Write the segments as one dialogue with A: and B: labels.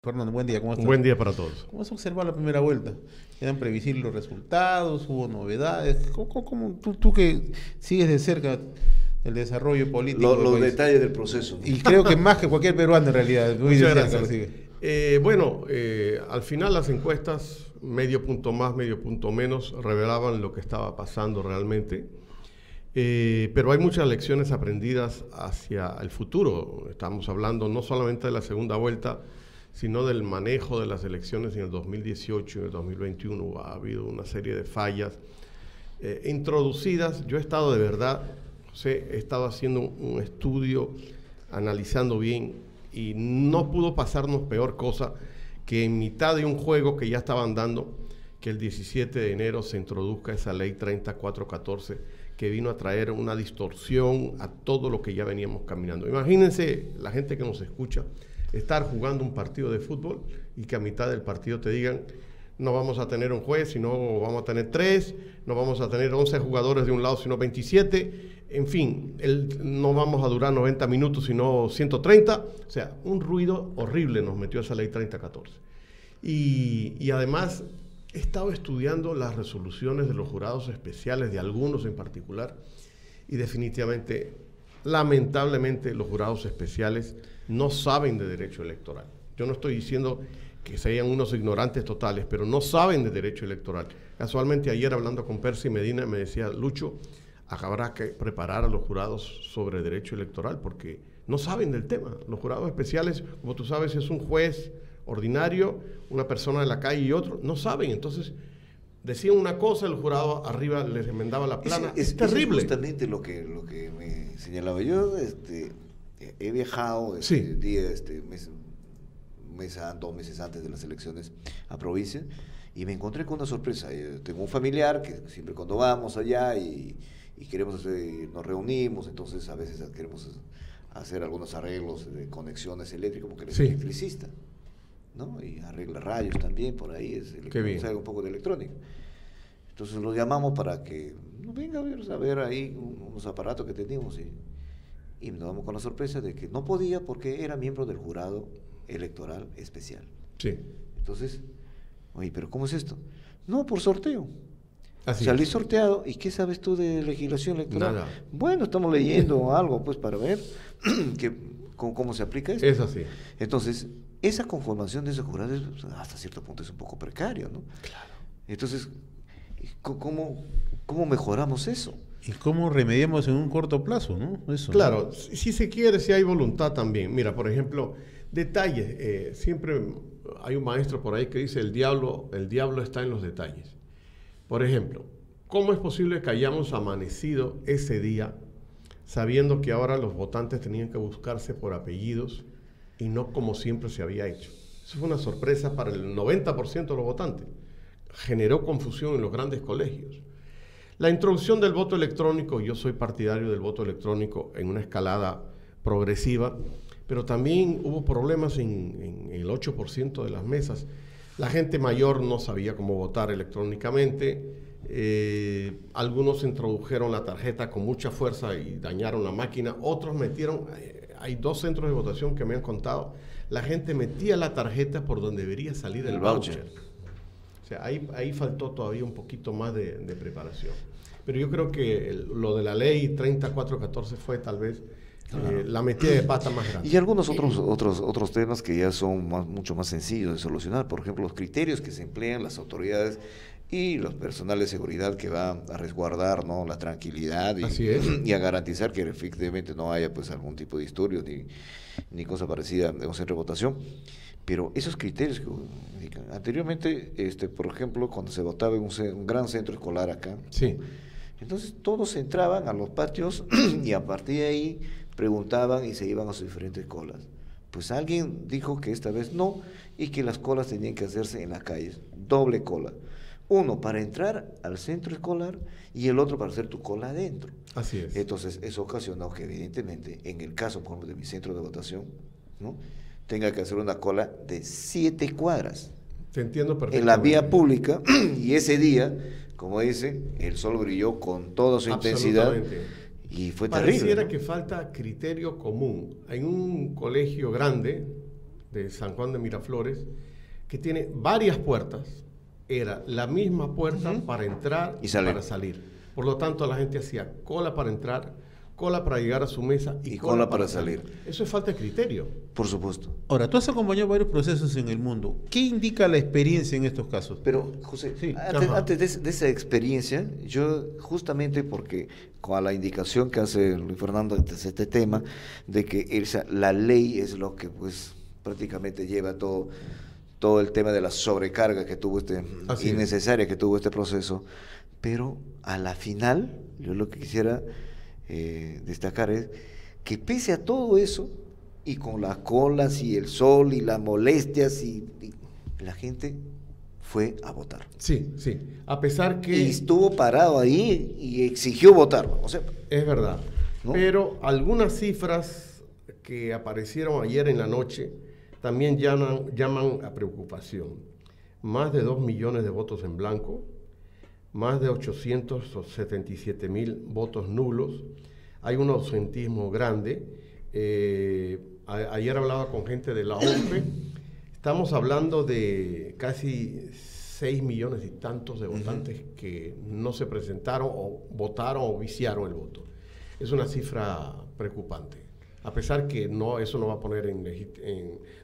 A: Fernando, buen día, ¿cómo
B: Un
A: estás?
B: buen día para todos.
A: ¿Cómo has observado la primera vuelta? ¿Quedan previsibles los resultados? ¿Hubo novedades? Tú que sigues de cerca el desarrollo político del
C: Los
A: país?
C: detalles del proceso, ¿no?
A: Y creo que más que cualquier peruano en realidad, muy de
B: Muchas
A: cerca lo
B: gracias.
A: sigue.
B: Al final las encuestas, medio punto más, medio punto menos, revelaban lo que estaba pasando realmente. Pero hay muchas lecciones aprendidas hacia el futuro. Estamos hablando no solamente de la segunda vuelta, sino del manejo de las elecciones en el 2018 y en el 2021. Ha habido una serie de fallas introducidas. Yo he estado de verdad, José, he estado haciendo un estudio, analizando bien, y no pudo pasarnos peor cosa que en mitad de un juego que ya estaban dando, que el 17 de enero se introduzca esa ley 3414, que vino a traer una distorsión a todo lo que ya veníamos caminando. Imagínense la gente que nos escucha, estar jugando un partido de fútbol y que a mitad del partido te digan: no vamos a tener un juez, sino vamos a tener 3, no vamos a tener 11 jugadores de un lado, sino 27, en fin, no vamos a durar 90 minutos, sino 130, o sea, un ruido horrible nos metió esa ley 3014. Y además he estado estudiando las resoluciones de los jurados especiales, de algunos en particular, y definitivamente, lamentablemente, los jurados especiales no saben de derecho electoral. Yo no estoy diciendo que sean unos ignorantes totales, pero no saben de derecho electoral. Casualmente ayer, hablando con Percy Medina, me decía: Lucho, habrá que preparar a los jurados sobre derecho electoral porque no saben del tema. Los jurados especiales, como tú sabes, es un juez ordinario, una persona de la calle y otro, no saben. Entonces decían una cosa, el jurado arriba les enmendaba la plana. Es terrible.
C: Es justamente lo que me señalaba. Yo he viajado
B: Sí.
C: dos meses antes de las elecciones a provincia, y me encontré con una sorpresa. Yo tengo un familiar que siempre cuando vamos allá y queremos nos reunimos, entonces a veces queremos hacer algunos arreglos de conexiones eléctricas porque él es
B: Sí.
C: electricista, ¿no? Y arregla rayos también, por ahí sabe un poco de electrónica. Entonces lo llamamos para que venga a ver ahí unos aparatos que tenemos, y nos damos con la sorpresa de que no podía porque era miembro del jurado electoral especial.
B: Sí.
C: Entonces, oye, ¿pero cómo es esto? No, por sorteo.
B: Así
C: Salí
B: es.
C: sorteado. ¿Y qué sabes tú de legislación electoral?
B: Nada.
C: Bueno, estamos leyendo algo pues para ver cómo se aplica esto.
B: Es así.
C: Entonces, esa conformación de ese jurado hasta cierto punto es un poco precario, ¿no?
B: Claro.
C: Entonces, ¿cómo mejoramos eso?
A: ¿Y cómo remediamos en un corto plazo, no? Eso,
B: Claro, si se quiere, si hay voluntad también. Mira, por ejemplo, detalles. Siempre hay un maestro por ahí que dice: el diablo está en los detalles. Por ejemplo, ¿cómo es posible que hayamos amanecido ese día sabiendo que ahora los votantes tenían que buscarse por apellidos y no como siempre se había hecho? Eso fue una sorpresa para el 90% de los votantes. Generó confusión en los grandes colegios. La introducción del voto electrónico, yo soy partidario del voto electrónico en una escalada progresiva, pero también hubo problemas en el 8% de las mesas. La gente mayor no sabía cómo votar electrónicamente. Algunos introdujeron la tarjeta con mucha fuerza y dañaron la máquina. Otros metieron, hay 2 centros de votación que me han contado, la gente metía la tarjeta por donde debería salir el voucher. O sea, ahí faltó todavía un poquito más de preparación. Pero yo creo que lo de la ley 3414 fue tal vez la metida de pata más grande.
C: Y algunos otros temas que ya son mucho más sencillos de solucionar. Por ejemplo, los criterios que se emplean las autoridades y los personal de seguridad que van a resguardar, ¿no?, la tranquilidad
B: Así es.
C: y a garantizar que efectivamente no haya pues algún tipo de disturbios ni cosa parecida en un centro de votación. Pero esos criterios que indican, anteriormente, por ejemplo, cuando se votaba en un gran centro escolar acá,
B: Sí.
C: entonces todos entraban a los patios y a partir de ahí preguntaban y se iban a sus diferentes colas. Pues alguien dijo que esta vez no, y que las colas tenían que hacerse en las calles, doble cola. Uno para entrar al centro escolar y el otro para hacer tu cola adentro.
B: Así es.
C: Entonces eso ocasionó que evidentemente, en el caso por ejemplo, de mi centro de votación, ¿no?, tenga que hacer una cola de 7 cuadras.
B: Te entiendo perfectamente.
C: En la vía pública, y ese día, como dice, el sol brilló con toda su intensidad y fue terrible,
B: Pareciera
C: ¿no?
B: que falta criterio común. En un colegio grande, de San Juan de Miraflores, que tiene varias puertas. Era la misma puerta para entrar y para salir. Por lo tanto, la gente hacía cola para entrar, cola para llegar a su mesa y
C: cola para salir.
B: Eso es falta de criterio.
C: Por supuesto.
A: Ahora, tú has acompañado varios procesos en el mundo. ¿Qué indica la experiencia en estos casos?
C: Pero, José,
A: Sí.
C: antes de esa experiencia, yo justamente porque con la indicación que hace Luis Fernando de este tema, de que la ley es lo que pues prácticamente lleva todo el tema de la sobrecarga que tuvo innecesaria que tuvo este proceso, pero a la final, yo lo que quisiera destacar es que pese a todo eso, y con las colas y el sol y las molestias, y la gente fue a votar.
B: Sí, sí. A pesar que...
C: Y estuvo parado ahí y exigió votar. O sea,
B: es verdad.
C: ¿no?
B: Pero algunas cifras que aparecieron ayer en la noche también llaman a preocupación. Más de 2 millones de votos en blanco, más de 877,000 votos nulos. Hay un ausentismo grande. Ayer hablaba con gente de la OMPE. Estamos hablando de casi 6 millones y tantos de votantes que no se presentaron o votaron o viciaron el voto. Es una cifra preocupante. A pesar que eso no va a poner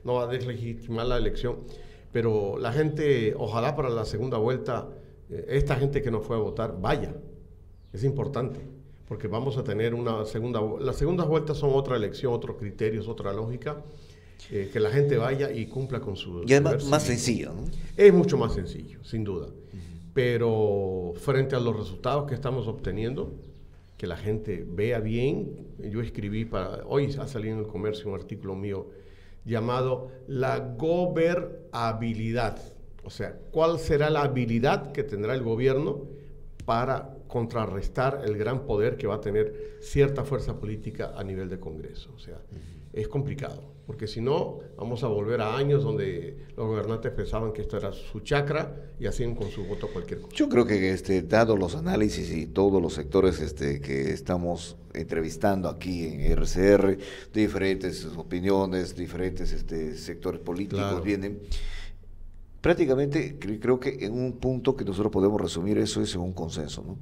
B: no va a deslegitimar la elección, pero la gente, ojalá para la segunda vuelta, esta gente que no fue a votar, vaya. Es importante, porque vamos a tener las segundas vueltas son otra elección, otros criterios, otra lógica, que la gente vaya y cumpla con su...
C: Y además más sencillo, ¿no?
B: Es mucho más sencillo, sin duda. Pero frente a los resultados que estamos obteniendo, que la gente vea bien. Yo escribí hoy ha salido en El Comercio un artículo mío llamado La Gobernabilidad. O sea, ¿cuál será la habilidad que tendrá el gobierno para contrarrestar el gran poder que va a tener cierta fuerza política a nivel de Congreso? O sea, es complicado, porque si no, vamos a volver a años donde los gobernantes pensaban que esto era su chacra y hacían con su voto cualquier cosa.
C: Yo creo que dado los análisis y todos los sectores que estamos entrevistando aquí en RCR, diferentes opiniones, diferentes sectores políticos,
B: claro,
C: vienen, prácticamente creo que en un punto que nosotros podemos resumir eso es en un consenso, ¿no?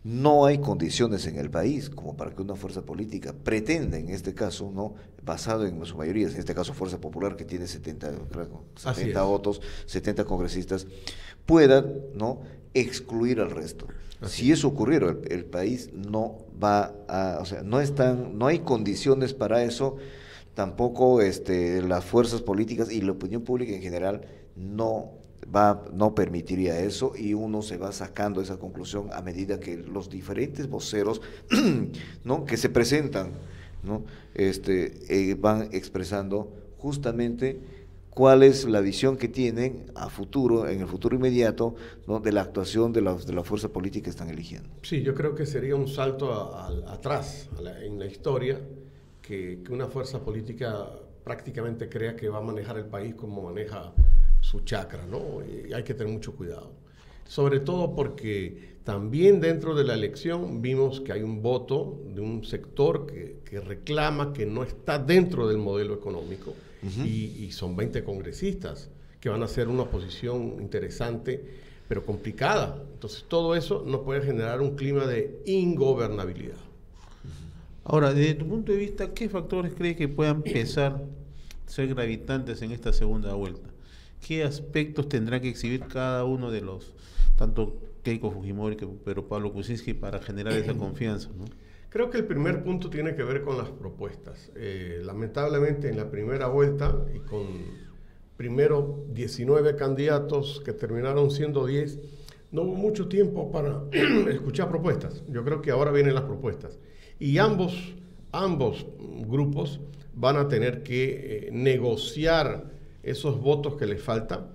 C: No hay condiciones en el país como para que una fuerza política pretenda, en este caso, ¿no?, basado en su mayoría, en este caso Fuerza Popular, que tiene 70 votos, 70 congresistas, puedan, ¿no?, excluir al resto. Si eso ocurriera, el país no va a, o sea, no hay condiciones para eso, tampoco las fuerzas políticas y la opinión pública en general no permitiría eso, y uno se va sacando esa conclusión a medida que los diferentes voceros ¿no?, que se presentan, ¿no?, van expresando justamente cuál es la visión que tienen a futuro, en el futuro inmediato, ¿no?, de la actuación de la fuerza política que están eligiendo.
B: Sí, yo creo que sería un salto atrás en la historia que una fuerza política prácticamente crea que va a manejar el país como maneja su chacra, ¿no? Y hay que tener mucho cuidado. Sobre todo porque también dentro de la elección vimos que hay un voto de un sector que reclama que no está dentro del modelo económico, y son 20 congresistas que van a hacer una oposición interesante, pero complicada. Entonces todo eso nos puede generar un clima de ingobernabilidad.
A: Ahora, desde tu punto de vista, ¿qué factores crees que puedan empezar a ser gravitantes en esta segunda vuelta? ¿Qué aspectos tendrá que exhibir cada uno de los, tanto Keiko Fujimori como Pedro Pablo Kuczynski, para generar esa confianza, ¿no?
B: Creo que el primer punto tiene que ver con las propuestas. Lamentablemente en la primera vuelta, y con primero 19 candidatos que terminaron siendo 10, no hubo mucho tiempo para escuchar propuestas. Yo creo que ahora vienen las propuestas. Y ambos grupos van a tener que negociar esos votos que les faltan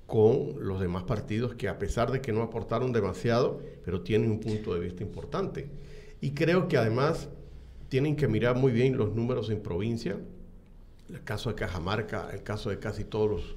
B: con los demás partidos, que a pesar de que no aportaron demasiado, pero tienen un punto de vista importante. Y creo que además tienen que mirar muy bien los números en provincia, el caso de Cajamarca, el caso de casi todos los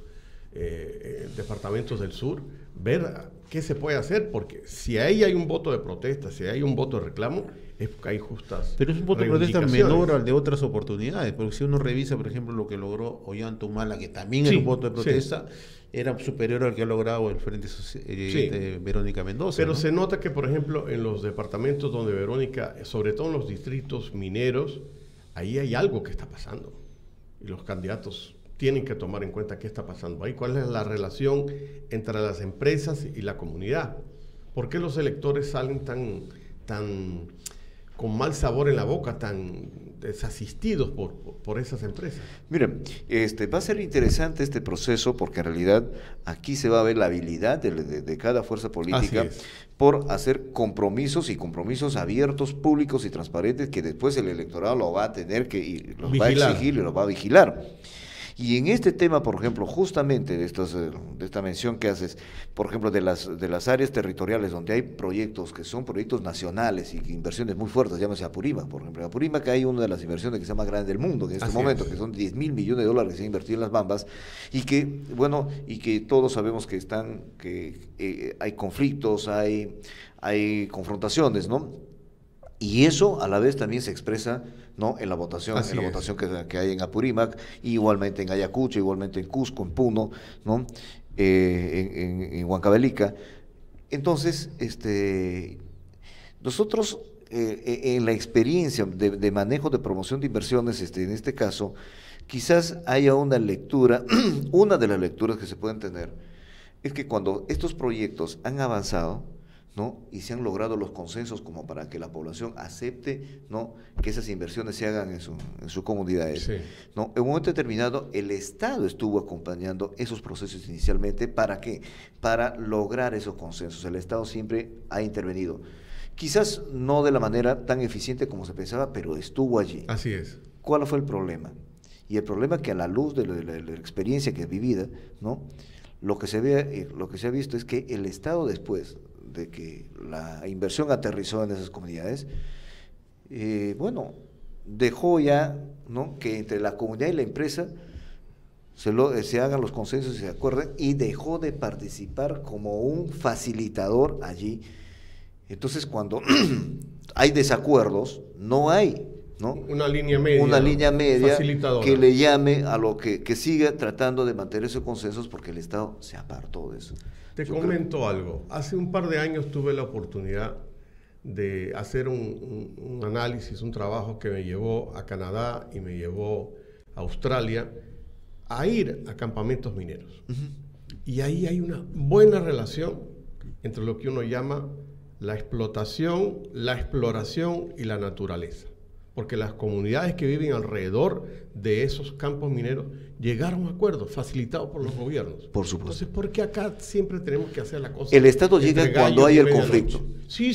B: departamentos del sur, ver qué se puede hacer, porque si ahí hay un voto de protesta, si hay un voto de reclamo, es porque hay justas
A: Pero es un voto de protesta
B: reivindicaciones.
A: menor al de otras oportunidades, porque si uno revisa, por ejemplo, lo que logró Ollanta-Humala, que también
B: Sí,
A: era un voto de
B: sí.
A: protesta, era superior al que ha logrado el Frente de Verónica Mendoza.
B: Pero
A: ¿no?
B: se nota que, por ejemplo, en los departamentos donde Verónica, sobre todo en los distritos mineros, ahí hay algo que está pasando. Y los candidatos tienen que tomar en cuenta qué está pasando ahí, cuál es la relación entre las empresas y la comunidad. ¿Por qué los electores salen tan con mal sabor en la boca, tan desasistidos por esas empresas?
C: Miren, va a ser interesante este proceso porque en realidad aquí se va a ver la habilidad de cada fuerza política por hacer compromisos y compromisos abiertos, públicos y transparentes que después el electorado lo va a tener que y los va a exigir y lo va a vigilar. Y en este tema, por ejemplo, justamente de esta mención que haces, por ejemplo, de las áreas territoriales donde hay proyectos que son proyectos nacionales y inversiones muy fuertes, llámese Apurímac, por ejemplo. En Apurímac hay una de las inversiones que sea más grande del mundo en este momento, que son 10.000 millones de dólares que se han invertido en las Bambas, y que, bueno, y que todos sabemos que hay conflictos, hay confrontaciones, ¿no? Y eso a la vez también se expresa, ¿no?, en la votación, que hay en Apurímac, igualmente en Ayacucho, igualmente en Cusco, en Puno, ¿no?, en Huancavelica. Entonces, nosotros en la experiencia de manejo de promoción de inversiones, en este caso, quizás haya una lectura, una de las lecturas que se pueden tener, es que cuando estos proyectos han avanzado, ¿no?, y se han logrado los consensos como para que la población acepte, ¿no?, que esas inversiones se hagan en sus comunidades, sí, ¿no?, en un momento determinado el Estado estuvo acompañando esos procesos inicialmente. ¿Para qué? Para lograr esos consensos. El Estado siempre ha intervenido, quizás no de la manera tan eficiente como se pensaba, pero estuvo allí.
B: Así es.
C: ¿Cuál fue el problema? Y el problema es que a la luz de la experiencia que es vivida, ¿no?, lo que se ha visto es que el Estado, después de que la inversión aterrizó en esas comunidades, dejó ya, ¿no?, que entre la comunidad y la empresa se hagan los consensos y se acuerden, y dejó de participar como un facilitador allí. Entonces, cuando hay desacuerdos, no hay, ¿no?,
B: una línea media
C: que le llame a lo que siga tratando de mantener esos consensos, porque el Estado se apartó de eso.
B: Te comento algo. Hace un par de años tuve la oportunidad de hacer un análisis, un trabajo que me llevó a Canadá y me llevó a Australia a ir a campamentos mineros. Y ahí hay una buena relación entre lo que uno llama la explotación, la exploración y la naturaleza. Porque las comunidades que viven alrededor de esos campos mineros llegaron a acuerdos facilitados por los gobiernos.
C: Por supuesto.
B: Entonces, ¿por qué acá siempre tenemos que hacer la cosa?
C: El Estado llega cuando hay el conflicto.
B: Sí.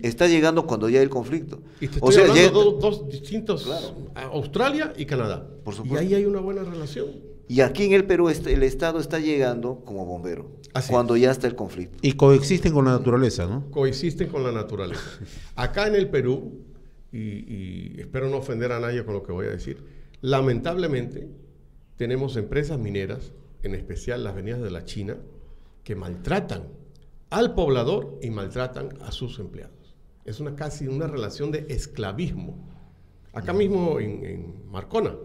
C: Está llegando cuando ya hay el conflicto.
B: Y te estoy hablando dos distintos, claro, Australia y Canadá.
C: Por supuesto.
B: Y ahí hay una buena relación.
C: Y aquí en el Perú el Estado está llegando como bombero, cuando ya está el conflicto.
A: Y coexisten con la naturaleza, ¿no?
B: Coexisten con la naturaleza. Acá en el Perú, y espero no ofender a nadie con lo que voy a decir, lamentablemente tenemos empresas mineras, en especial las venidas de la China, que maltratan al poblador y maltratan a sus empleados. Es casi una relación de esclavismo. Acá mismo en Marcona,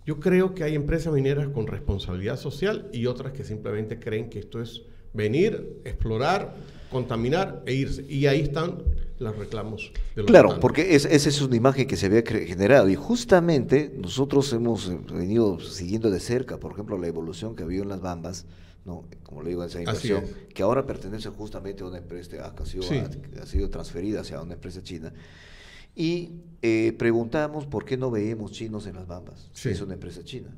B: yo creo que hay empresas mineras con responsabilidad social y otras que simplemente creen que esto es venir, explorar, contaminar e irse. Y ahí están los reclamos de los
C: Claro,
B: votantes.
C: porque esa es una imagen que se había generado, y justamente nosotros hemos venido siguiendo de cerca, por ejemplo, la evolución que ha habido en las Bambas, ¿no?, como le digo, esa inversión, que ahora pertenece justamente a una empresa que ha sido transferida hacia una empresa china. Y preguntamos por qué no veíamos chinos en las Bambas, si es una empresa china.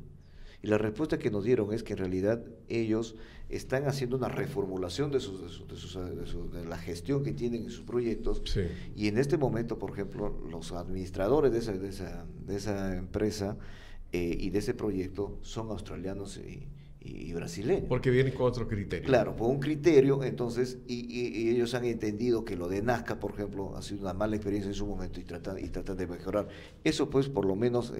C: Y la respuesta que nos dieron es que en realidad ellos están haciendo una reformulación de la gestión que tienen en sus proyectos, y en este momento, por ejemplo, los administradores de esa empresa y de ese proyecto son australianos y brasileño.
B: Porque vienen con otro criterio.
C: Claro, por un criterio, entonces, y ellos han entendido que lo de Nazca, por ejemplo, ha sido una mala experiencia en su momento y tratan de mejorar. Eso, pues, por lo menos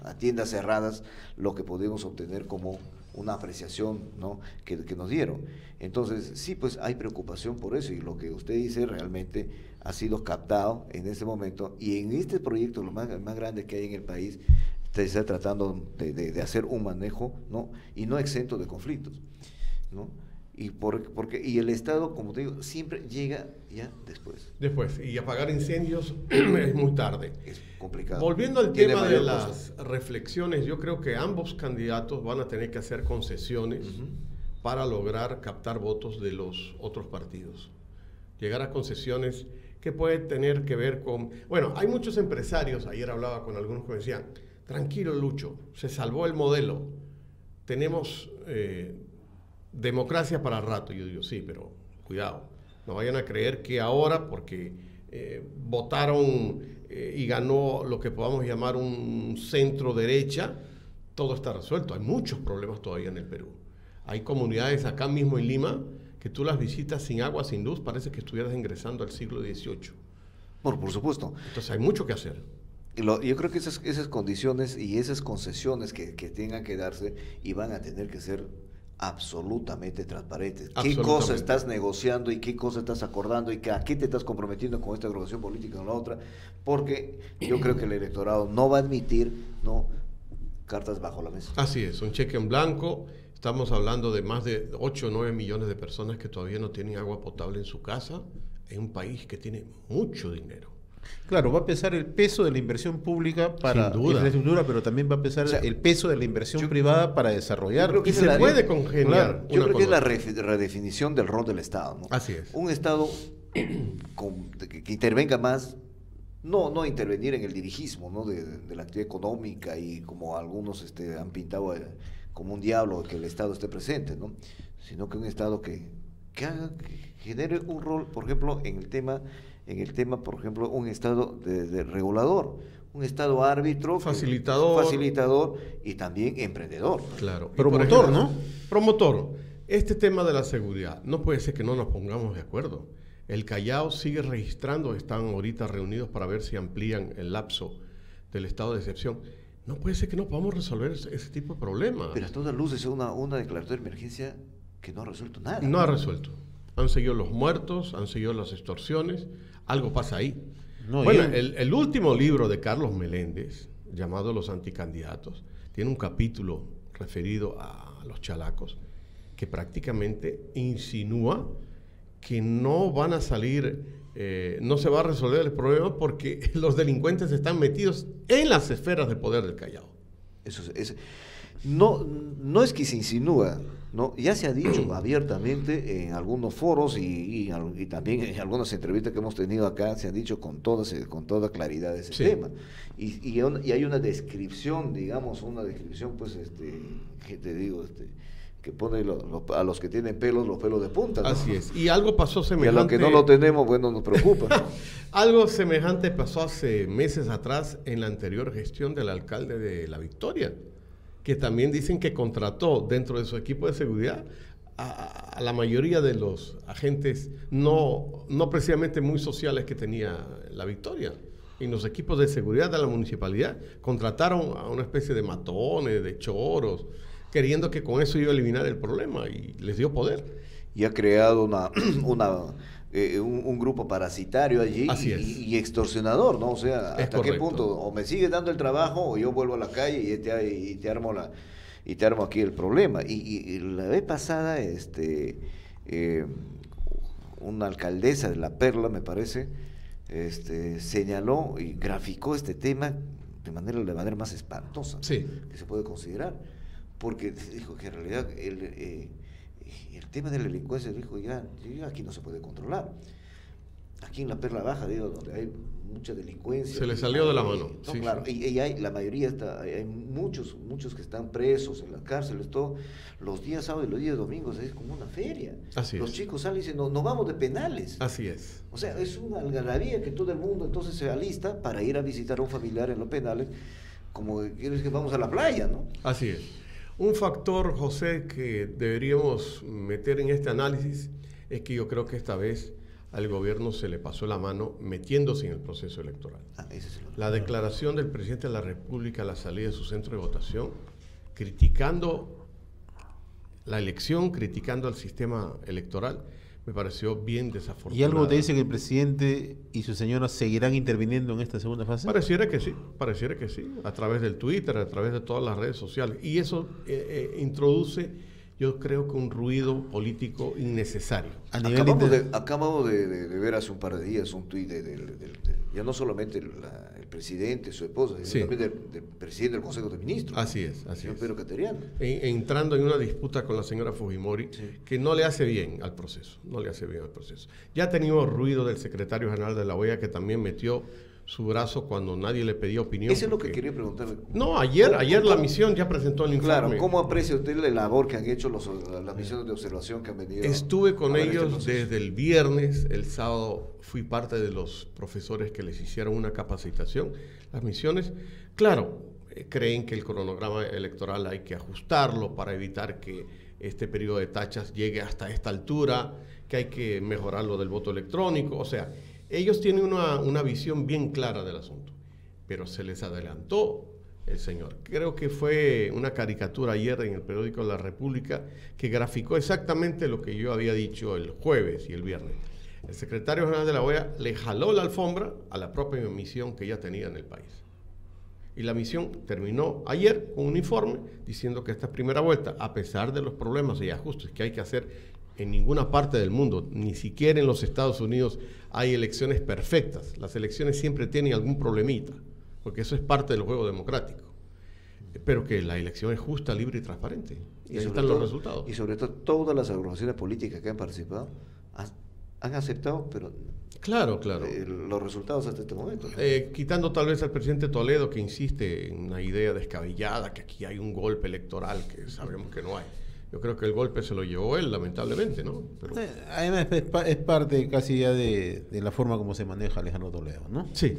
C: a tiendas cerradas, lo que podemos obtener como una apreciación, ¿no?, que nos dieron. Entonces, sí, pues hay preocupación por eso, y lo que usted dice realmente ha sido captado en este momento, y en este proyecto, lo más grande que hay en el país, se está tratando de hacer un manejo, ¿no?, y no exento de conflictos, ¿no? Y el Estado, como te digo, siempre llega ya después.
B: Y apagar incendios es muy tarde.
C: Es complicado.
B: Volviendo al tema de las reflexiones, yo creo que ambos candidatos van a tener que hacer concesiones para lograr captar votos de los otros partidos. Llegar a concesiones que pueden tener que ver con... Bueno, hay muchos empresarios, ayer hablaba con algunos que me decían, tranquilo Lucho, se salvó el modelo, tenemos democracia para rato. Yo digo, sí, pero cuidado, no vayan a creer que ahora, porque votaron y ganó lo que podamos llamar un centro derecha, todo está resuelto. Hay muchos problemas todavía en el Perú. Hay comunidades acá mismo en Lima que tú las visitas sin agua, sin luz, parece que estuvieras ingresando al siglo XVIII.
C: Por supuesto.
B: Entonces hay mucho que hacer.
C: Yo creo que esas condiciones y esas concesiones que tengan que darse y van a tener que ser absolutamente transparentes. ¿Qué cosa estás negociando y qué cosa estás acordando y a qué te estás comprometiendo con esta agrupación política o la otra? Porque yo creo que el electorado no va a admitir, ¿no?, cartas bajo la mesa.
B: Así es, un cheque en blanco. Estamos hablando de más de 8 o 9 millones de personas que todavía no tienen agua potable en su casa, en un país que tiene mucho dinero.
A: Claro, va a pesar el peso de la inversión pública para infraestructura, pero también va a pesar el peso de la inversión privada para desarrollar.
B: Y se puede congeniar.
C: Yo creo que es la redefinición del rol del Estado, ¿no?
B: Así es.
C: Un Estado que intervenga más, no intervenir en el dirigismo, ¿no?, de la actividad económica, y como algunos han pintado como un diablo que el Estado esté presente, ¿no?, sino que un Estado que genere un rol, por ejemplo, en el tema, por ejemplo, un Estado de regulador, un Estado árbitro, facilitador y también emprendedor.
B: Claro.
A: Promotor,
B: ejemplo,
A: ¿no?
B: Promotor. Este tema de la seguridad, no puede ser que no nos pongamos de acuerdo. El Callao sigue registrando, están ahorita reunidos para ver si amplían el lapso del estado de excepción. No puede ser que no podamos resolver ese tipo de problemas.
C: Pero a todas luces es una declaratoria de emergencia que no ha resuelto nada.
B: No ha resuelto. Han seguido los muertos, han seguido las extorsiones, algo pasa ahí. El último libro de Carlos Meléndez, llamado Los Anticandidatos, tiene un capítulo referido a los chalacos, que prácticamente insinúa que no van a salir, no se va a resolver el problema porque los delincuentes están metidos en las esferas de poder del Callao.
C: No es que se insinúa, ¿no? Ya se ha dicho abiertamente en algunos foros y también en algunas entrevistas que hemos tenido acá, se han dicho con toda claridad ese tema. Y hay una descripción, digamos, pues, que te digo, que pone a los que tienen pelos, los pelos de punta, ¿no?
B: Así es. Y algo pasó semejante.
C: Y a los que no lo tenemos, bueno, nos preocupa.
B: Algo semejante pasó hace meses atrás en la anterior gestión del alcalde de La Victoria, que también dicen que contrató dentro de su equipo de seguridad a la mayoría de los agentes no precisamente muy sociales que tenía La Victoria. En los equipos de seguridad de la municipalidad contrataron a una especie de matones, de choros, queriendo que con eso iba a eliminar el problema, y les dio poder.
C: Y ha creado un grupo parasitario allí y extorsionador, ¿no? O sea, ¿hasta qué punto? O me sigues dando el trabajo o yo vuelvo a la calle y te armo aquí el problema. Y la vez pasada, una alcaldesa de La Perla, me parece, señaló y graficó este tema de manera más espantosa que se puede considerar. Porque dijo que en realidad el tema de la delincuencia, dijo, ya aquí no se puede controlar. Aquí en la Perla Baja, digo, donde hay mucha delincuencia.
B: Se le salió de la mano.
C: No, sí, claro, sí. Y la mayoría hay muchos que están presos en las cárceles, todo. Los días sábados y los días domingos es como una feria. Los chicos salen y dicen, nos vamos de penales.
B: Así es.
C: O sea, es una algarabía que todo el mundo entonces se alista para ir a visitar a un familiar en los penales, como quieres que vamos a la playa, ¿no?
B: Así es. Un factor, José, que deberíamos meter en este análisis es que yo creo que esta vez al gobierno se le pasó la mano metiéndose en el proceso electoral. La declaración del presidente de la República a la salida de su centro de votación, criticando la elección, criticando al sistema electoral, me pareció bien desafortunado.
A: ¿Y algo te dice que el presidente y su señora seguirán interviniendo en esta segunda fase?
B: Pareciera que sí, a través del Twitter, a través de todas las redes sociales. Y eso introduce, yo creo que un ruido político innecesario.
C: Acabamos de ver hace un par de días un tuit ya no solamente el presidente, su esposa, sino también del presidente del Consejo de Ministros.
B: Así es.
C: Señor Pedro Cateriano.
B: Entrando en una disputa con la señora Fujimori, que no le hace bien al proceso. Ya teníamos ruido del secretario general de la OEA, que también metió su brazo cuando nadie le pedía opinión.
C: Eso es lo que quería preguntarle.
B: No, ayer la misión ya presentó el informe.
C: Claro, ¿cómo aprecia usted la labor que han hecho las misiones de observación que han venido?
B: Estuve con ellos desde el viernes, el sábado fui parte de los profesores que les hicieron una capacitación. Las misiones, claro, creen que el cronograma electoral hay que ajustarlo para evitar que este periodo de tachas llegue hasta esta altura, que hay que mejorar lo del voto electrónico, o sea, ellos tienen una visión bien clara del asunto, pero se les adelantó el señor. Creo que fue una caricatura ayer en el periódico La República que graficó exactamente lo que yo había dicho el jueves y el viernes. El secretario general de la OEA le jaló la alfombra a la propia misión que ya tenía en el país. Y la misión terminó ayer con un informe diciendo que esta primera vuelta, a pesar de los problemas y ajustes que hay que hacer en ninguna parte del mundo, ni siquiera en los Estados Unidos, hay elecciones perfectas. Las elecciones siempre tienen algún problemita, porque eso es parte del juego democrático. Pero que la elección es justa, libre y transparente. Y ahí están los resultados.
C: Y sobre todo, todas las agrupaciones políticas que han participado han aceptado, pero
B: claro.
C: Los resultados hasta este momento.
B: Quitando tal vez al presidente Toledo, que insiste en una idea descabellada, que aquí hay un golpe electoral, que sabemos que no hay. Yo creo que el golpe se lo llevó él, lamentablemente, ¿no? Pero...
A: Además, es parte casi ya de la forma como se maneja Alejandro Toledo, ¿no?
B: Sí.